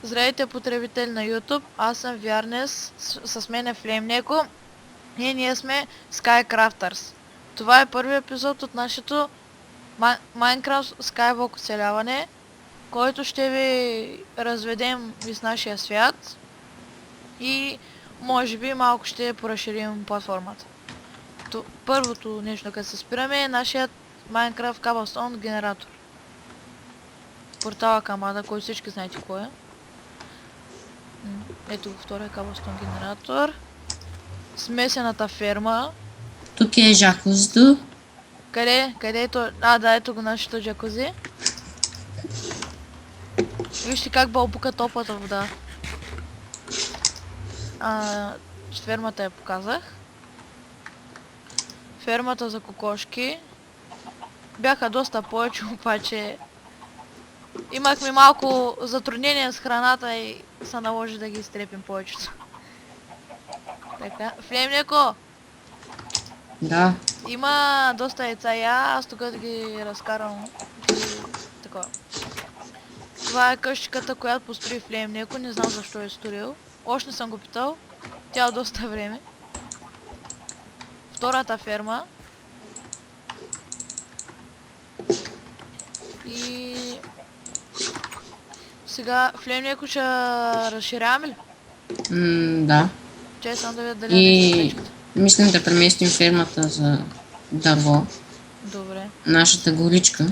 Здравейте, потребители на YouTube, аз съм Вярнес, с мен е Флеймнеко и ние сме Skycrafters. Това е първият епизод от нашето Minecraft Skywalk оцеляване, който ще ви разведем из нашия свят и може би малко ще поразширим платформата. Първото нещо, като се спираме, е нашият Minecraft Cobblestone генератор. Портала Камада, който всички знаете кой е. Ето го втория Cobblestone генератор. Смесената ферма. Тук е жакузито. Къде? Къде е то? А, да, ето го нашето джакузи. Вижте как бълбука топлата вода. Фермата я показах. Фермата за кокошки. Бяха доста повече, обаче имахме малко затруднение с храната и се наложи да ги изтрепим повечето. Така, Флеймнеко! Да. Има доста яйца и аз тук да ги разкарам. Такова. Това е къщиката, която построи Флеймнеко, не знам защо е строил. Още не съм го питал. Тя е доста време. Втората ферма. И сега Флеймнеко ще разширяваме ли? Да. Чай съм да видя дали нещо пречката. Мислим да преместим фермата за дърво. Добре. Нашата горичка.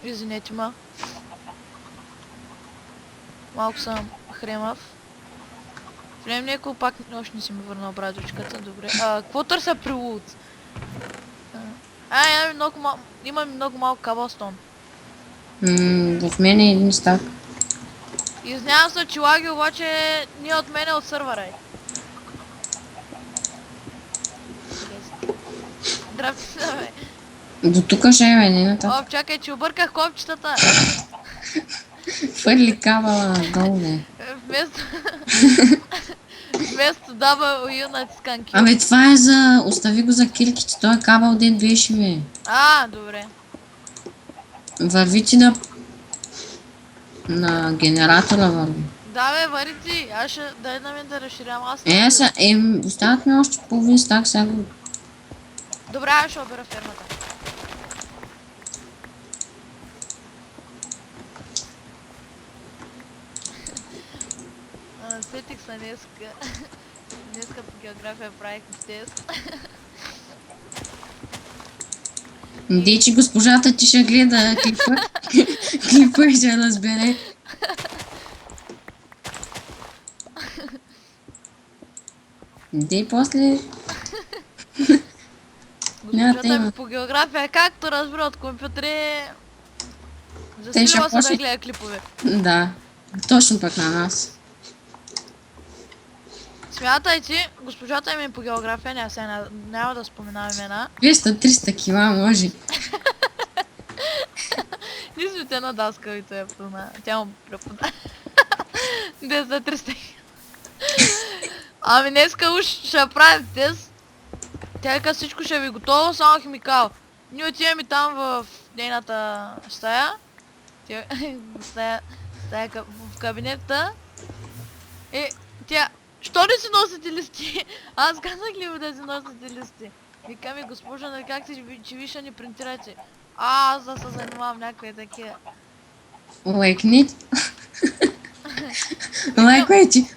Извинете ма. Малко съм хремав. Флеймнеко пак още не си ми върнал брадичката, добре. Какво търся при лут? Имам много малко Cobblestone. В мен е един стак. Изнявам се, че лаги, обаче ние от мене от сървъра е. Дръпти се, бе. До тук ще е, не нататък. Оп, чакай, че обърках копчетата. Фърли кабела надолу, не. Вместо W натискам Q. Абе, това е за... Остави го за килките, той е кабел ден беше, бе. Добре. Върви ти на генератора върви. Да, бе, вари ти. Аз ще дай на мен да разширявам. Остават ми още половин стак, сега го... Добре, аз ще обера фермата. Сетих се днеска. Днеска по география правихме тест. Де, че госпожата ти ще гледа клипа. Клипа и ще разбере. Де, после... Госпожата ми по география, както разбира от компютри, засилва се да гледа клипове. Да, точно пък на нас. Смятайте, госпожата ми по география, няма да споменавам имена. 200-300 кила може. Ние сме те на даска и той е пълна. Тя му препода. 200-300 кила. Ами днеска уж ще правим тест. Тя вика всичко ще ви готово, само химикал. Ние отиваме там в нейната стая. В кабинета. И тя, що ли си носите листи? Аз казах ли ви да си носите листи? Вика ми, госпожа, нали как си, че ви ще ни принтирате? Аз да се занимавам някакви такива. Лайкни.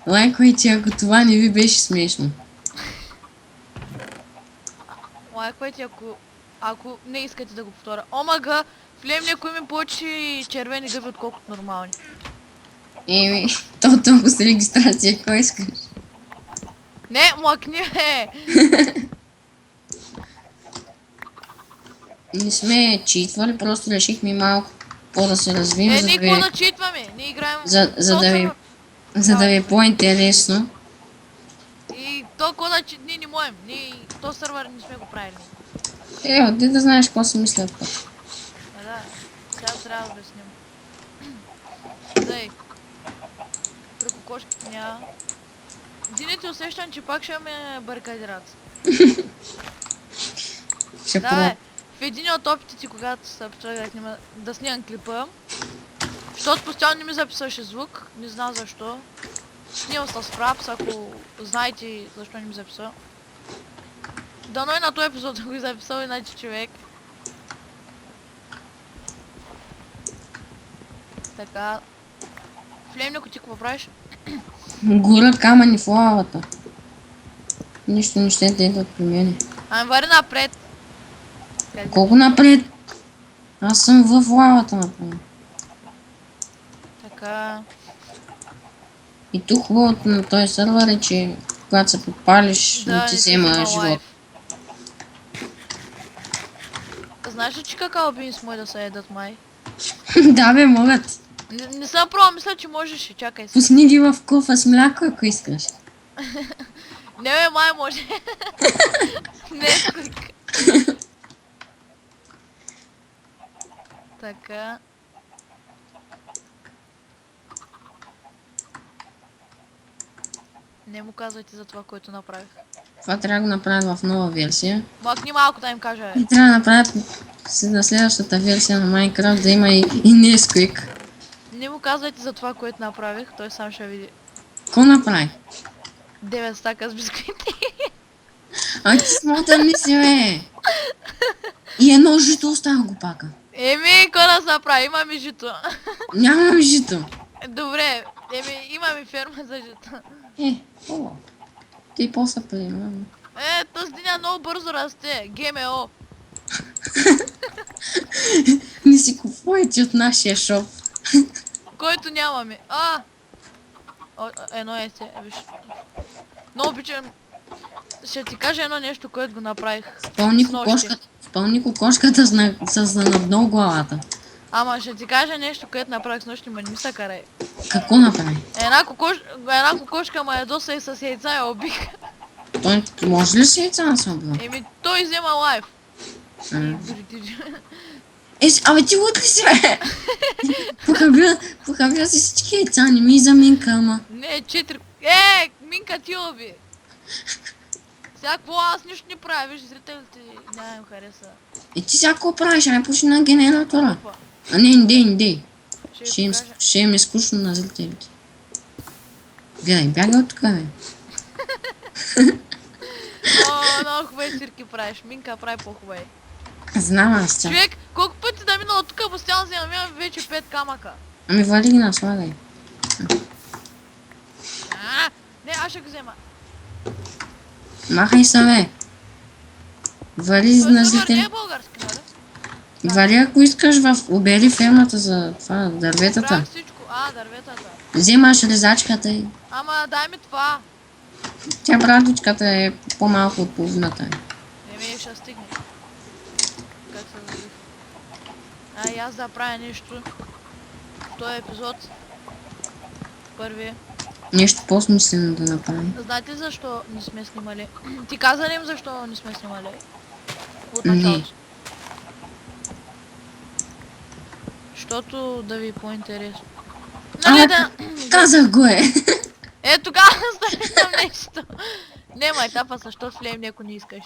Лайквайте, ако това не ви беше смешно. Лайквайте, ако не искате да го повторя. Омага, Флеймнеко има повече червени гъби, отколкото нормални. Еми, толкова с регистрация, кой искаш? Не, млъкни, бе! Не сме читвали, просто решихме малко по-да се развием, ние какво да читваме? Ние играем... За да ви е по-интересно. И толкова да чит, ние не можем. То сървър не сме го правили. Отди да знаеш какво си мислят пък. Да, сега трябва да обясним. Дай. При кокошките няма. Дините усещам, че пак ще имаме барикадират. Да, бе. В един от опитите, когато се опитвах да снимам клипа, Защото постоянно не ми записваше звук, не знам защо. Снимам с Фрапс, ако знаете защо не ми записва. Дано и на този епизод го записал, иначе човек. Така. Флемнико, ти какво правиш? Гора камъни в лавата. Нищо не ще да идват при мене. Ами вари напред. Колко напред? Аз съм в лавата напред. Така. И тук хубавото на този сървър е, че когато се подпалиш, не ти не взема взема живот. лайф. Знаеш ли, че какао бинс може да се едат май? Да бе, могат. Не съм пробвал, мисля, че можеш. Чакай се. Пусни ги в кофа с мляко, ако искаш. Не бе, май може. Не, скуик. Така. Не му казвайте за това, което направих. Това трябва да го направят в нова версия. Махни малко да им кажа, бе. И трябва да направят на следващата версия на Minecraft да има и Nesquik. Не му казвайте за това, което направих, той сам ще види. Ко направи? 9 стака с бисквити. А ти смотан ли си, бе? И едно жито остава го пака. Еми, кой да се направи? Имаме жито. Нямам жито. Добре, имаме ферма за жито. О, ти после приемам. Тази диня много бързо расте. ГМО. Не си купувайте от нашия шоп. Който нямаме. Едно е се, виж. Много обичам. Ще ти кажа едно нещо, което го направих. Спълни кокошката с надолу главата. Ама ще ти кажа нещо, което направих с нощи, ма не ми се карай. Какво направи? Една кокошка ма ядоса и с яйца я убих. Той може ли си яйца да се убива? Еми, той взема лайф. Абе ти луд ли си, бе? Похабя си всички яйца, не ми заминка, ама. Не, 4. Минка ти уби. Сега какво, аз нищо не правя, виж, зрителите няма им хареса. Ти сега какво правиш? Ай пуши на генератора. Опа. А не, иди. Ще ви покажа. Ще им е скучно на зрителите. Гледай, бягай от тук, бе. Много хубави цирки правиш. Минка прави по-хубави. Знам аз тя. Човек, колко пъти да мина от тук, постоянно вземам, имам вече 5 камъка. Ами вали ги наслагай. Не, аз ще го взема. Махай се, бе. Вали Той на сървър не е зрители. български, нали? Вали ако искаш обери фермата за това, дърветата. Правих всичко. Дърветата. Вземаш резачката и... Ама дай ми това. Тя братичката е по-малко от половината. Не ми ще стигне. Как се завих. Аз да правя нещо. В този епизод. Първи. Нещо по-смислено да направим. Знаете ли защо не сме снимали? Ти каза ли им защо не сме снимали? От Не. началото. Защото да ви е по-интересно. Нали да... Казах го е! Тогава стане нещо. Нема етапа, защо Флейм неко не искаш.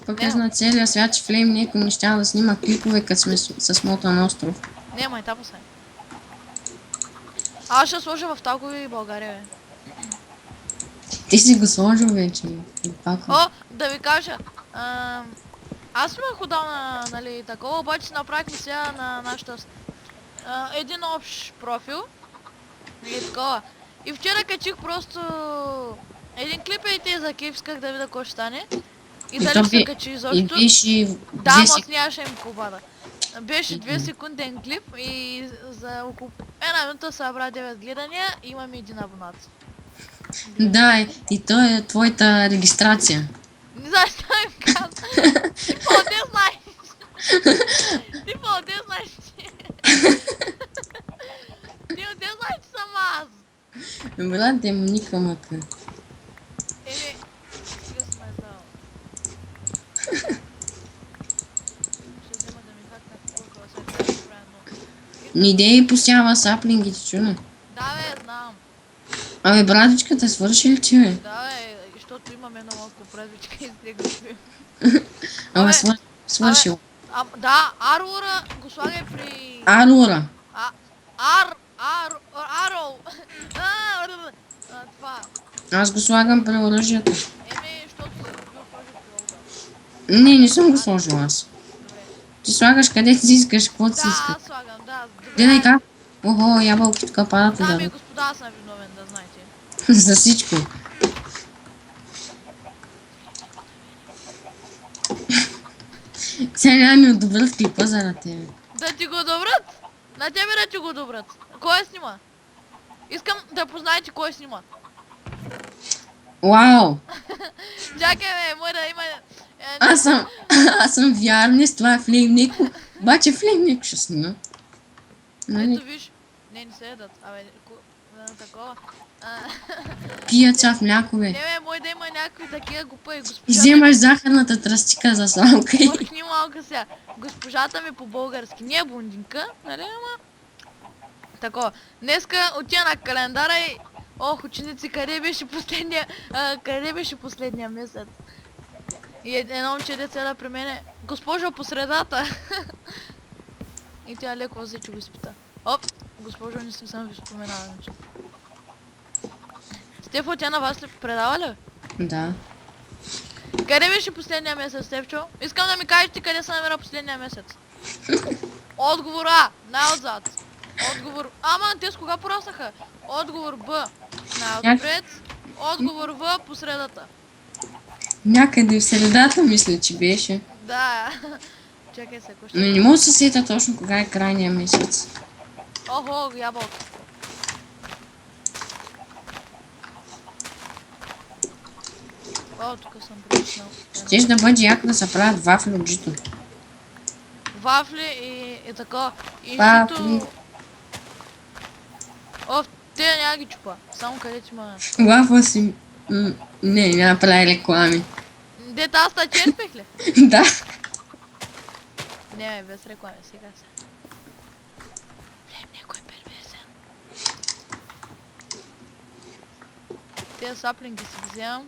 Покажа на целия свят, че Флейм неко не щял да снима клипове, като сме с Мотан остров. Нема етапа са. Аз ще сложа в Талкови България, бе. Ти си го сложил вече. Да ви кажа. Аз имах отдавна, нали, такова, обаче си направихме сега на нашата... един общ профил. И такова. И вчера качих просто... един клип и те за кеф, исках да видя какво ще стане. И дали ще се качи изобщо. И беше... Да, но нямаше им кубада. Беше 2 секунден клип и за около една минута събра 9 гледания и имаме един абонат. Да, и то е твоята регистрация. Не знаеш, що им казвам. Ти по-де знаеш. Ти по-де знаеш. Ти отде знаеш, че съм аз. Брат, демоника мъка. Сега сме дал. Ще взема да ми хакнат колко сега ще правя много. Не идеи посява саплингите, чуне. Да, бе, знам. Абе, братичката, свърши ли ти, бе? Да, бе, защото имаме едно малко предвичка и стига си. Абе, свършил. Да, Арура го слагай при... Арура. Арол. Това. Аз го слагам при оръжието. Защото си бил сложил пилота. Не съм го сложил аз. Добре. Ти слагаш където си искаш, каквото си Да, искаш. аз слагам, да. Добре. Гледай как. Охо, ябълки тук падат Дами и удар. господа, аз съм виновен, да знаете. За всичко. Сега няма ми одобрят клипа заради тебе. Да ти го одобрят? На тебе да ти го одобрят. Кой снима? Искам да познаете кой снима. Вау! Чакай бе, мой да има... Аз съм вярнест, това е Флейм Неко. Обаче Флейм Неко ще снима. Нали? Ето виж. Не се едат. Абе, такова. Пия цяв мляко, бе. Не бе, мой да има някакви такива глупа и госпожата... Вземаш захарната тръстика за сламка и... Махни малко сега. Госпожата ми по-български. Не е блондинка, нали, ама... Такова. Днеска отида на календара и... Ох, ученици, къде беше последния месец? И едно момче деца да при мене. Госпожо по средата. И тя леко взе, че го изпита. Оп, госпожо, не съм ви споменала нещо. Стефо, тя на вас ли предава ли? Да. Къде беше последния месец, Стефчо? Искам да ми кажете къде се намира последния месец. Отговор А, най-отзад. Отговор... Ама, те с кога пораснаха? Отговор Б, най-отпред. Отговор В, по средата. Някъде в средата мисля, че беше. Да. Чакай се, Но не мога да се сета точно кога е крайния месец. Охо, ябълка. О, тук съм пропуснал. Щеш да бъде яко да се правят вафли от жито. Вафли и така. И Вафли. жито... О, те няма ги чупа. Само къде ти ма... Вафла си... Не, няма прави реклами. Дета аз та черпех ли? Да. Не, бе, без реклами, сега се. Влем, някой е перверзен. Тия саплинги си вземам.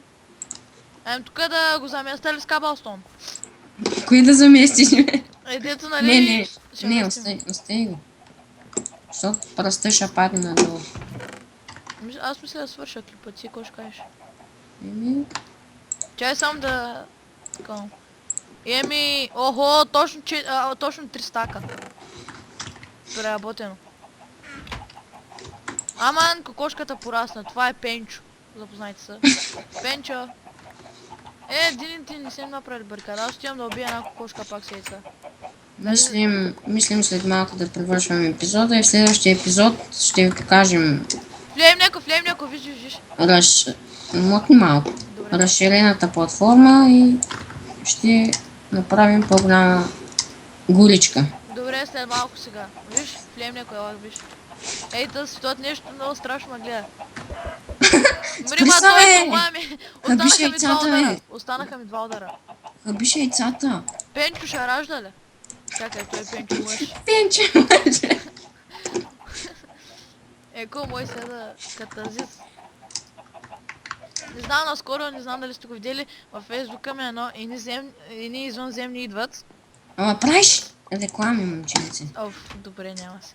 Тук да го заместя ли с кабелстон? Кой да заместиш, бе? Дето, нали... Не, остай го. Защото пръста ще падне надолу. Аз мисля да свърша клипа, ти кой ще кажеш? Еми... Чай само да... Такова. Еми... Охо, точно 3 стака. Преработено. Аман, кокошката порасна. Това е Пенчо. Запознайте се. Пенчо. Ти не съм направили барикада. Аз отивам да убия една кокошка пак сейца. Мислим след малко да привършваме епизода и в следващия епизод ще ви покажем... Флейм няко, виж. Млъкни малко. Добре. Разширената платформа и ще направим по-голяма гуличка. Добре, след малко сега. Виж, флейм няко, елак виж. Ей, това нещо много страшно ме гледа. Мрима, той е мами. Останаха ми 2 удара. Хабиш яйцата. Пенчо ще ражда ли? Чакай, той е Пенчо мъж. Пенче мъже. Еко, мой следа катарзис. Не знам, наскоро, не знам дали сте го видели, във фейсбука ми едни извънземни идват. Ама правиш реклами, момченци. Оф, добре, няма се.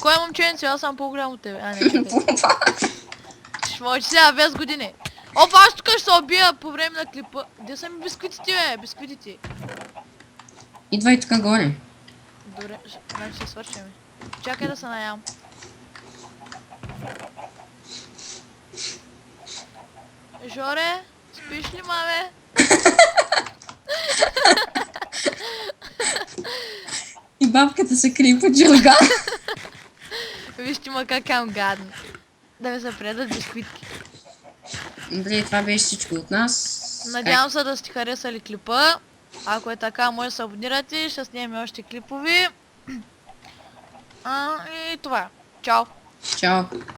Кой е момченце? Аз съм по-голям от тебе. Не, чакай. Шмойче сега, без години. Опа, аз тук ще се убия по време на клипа. Где са ми бисквитите, бе? Бисквитите. Идвай тук горе. Добре, значи ще свършим. Чакай да се наям. Жоре, спиш ли, маме? И бабката се крие под джелга. Вижте ма как ам гадна. Да ми се предат бисквитки. Добре, това беше всичко от нас. Надявам се да сте харесали клипа. Ако е така, може да се абонирате, ще снимем още клипови. И това. Чао! Чао!